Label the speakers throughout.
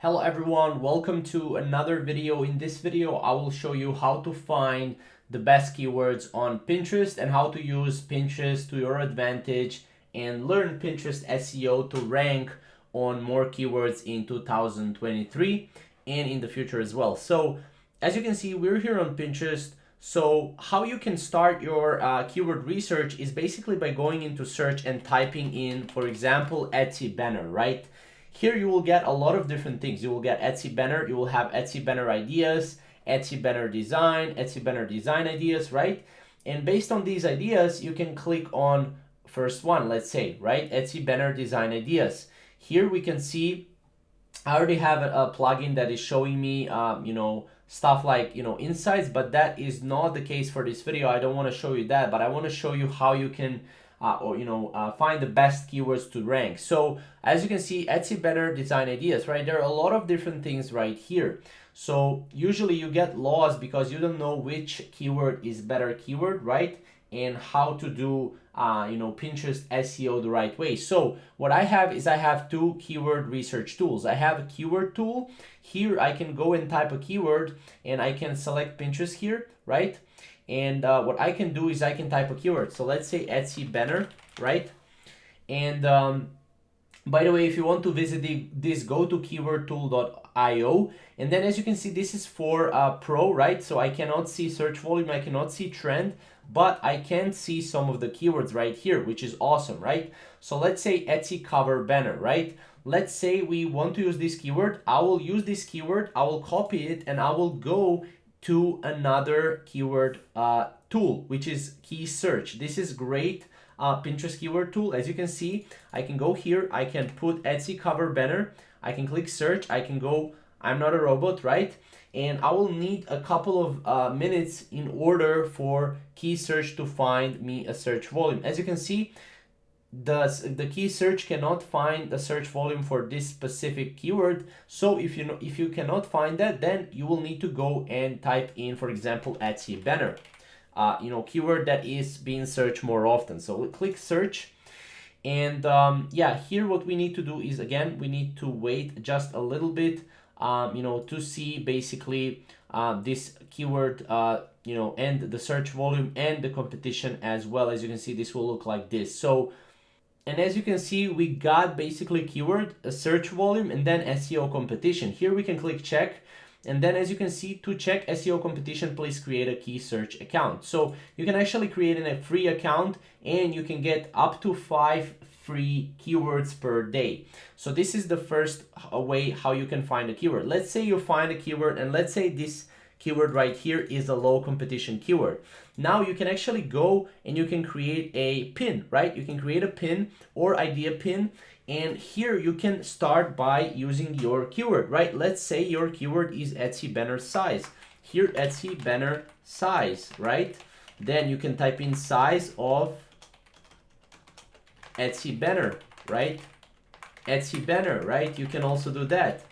Speaker 1: Hello everyone, welcome to another video. In this video, I will show you how to find the best keywords on Pinterest and how to use Pinterest to your advantage and learn Pinterest SEO to rank on more keywords in 2023 and in the future as well. So as you can see, we're here on Pinterest. So how you can start your keyword research is basically by going into search and typing in, for example, Etsy banner, right? Here you will get a lot of different things. You will get Etsy banner, you will have Etsy banner ideas, Etsy banner design ideas, right? And based on these ideas, you can click on first one, let's say, right? Etsy banner design ideas. Here we can see, I already have a plugin that is showing me, stuff like, insights, but that is not the case for this video. I don't want to show you that, but I want to show you how you can find the best keywords to rank. So as you can see, Etsy banner design ideas, right? There are a lot of different things right here. So usually you get lost because you don't know which keyword is better keyword, right? And how to do Pinterest SEO the right way. So what I have is I have two keyword research tools. I have a keyword tool. Here I can go and type a keyword and I can select Pinterest here, right? And what I can do is I can type a keyword. So let's say Etsy banner, right? And by the way, if you want to visit this, go to keywordtool.io. And then as you can see, this is for Pro, right? So I cannot see search volume, I cannot see trend, but I can see some of the keywords right here, which is awesome, right? So let's say Etsy cover banner, right? Let's say we want to use this keyword. I will use this keyword, I will copy it, and I will go to another keyword tool, which is key search. This is great Pinterest keyword tool. As you can see, I can go here, I can put Etsy cover banner, I can click search, I can go, I'm not a robot, right? And I will need a couple of minutes in order for key search to find me a search volume. As you can see, the key search cannot find the search volume for this specific keyword. So if you cannot find that, then you will need to go and type in, for example, Etsy banner, keyword that is being searched more often. So we'll click search, and here what we need to do is, again, we need to wait just a little bit, to see basically this keyword, and the search volume and the competition as well. As you can see, this will look like this. So, and as you can see, we got basically keyword, a search volume, and then SEO competition. Here we can click check. And then as you can see, to check SEO competition, please create a key search account. So you can actually create a free account and you can get up to 5 free keywords per day. So this is the first way how you can find a keyword. Let's say you find a keyword, and let's say this keyword right here is a low competition keyword. Now you can actually go and you can create a pin, right? You can create a pin or idea pin, and here you can start by using your keyword, right? Let's say your keyword is Etsy banner size. Here, Etsy banner size, right? Then you can type in size of Etsy banner, right? Etsy banner, right? You can also do that.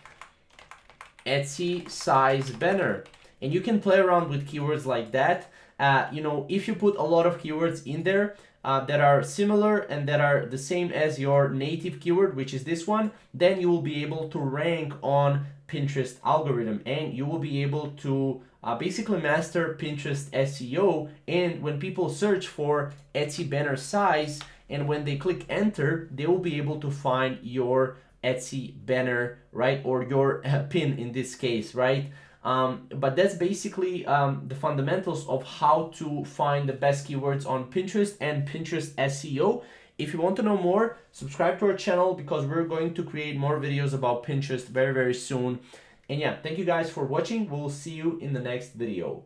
Speaker 1: Etsy size banner. And you can play around with keywords like that. If you put a lot of keywords in there that are similar and that are the same as your native keyword, which is this one, then you will be able to rank on Pinterest algorithm, and you will be able to basically master Pinterest SEO. And when people search for Etsy banner size, and when they click enter, they will be able to find your Etsy banner, right? Or your pin in this case, right? But that's basically the fundamentals of how to find the best keywords on Pinterest and Pinterest SEO. If you want to know more, subscribe to our channel because we're going to create more videos about Pinterest very, very soon. And yeah, thank you guys for watching. We'll see you in the next video.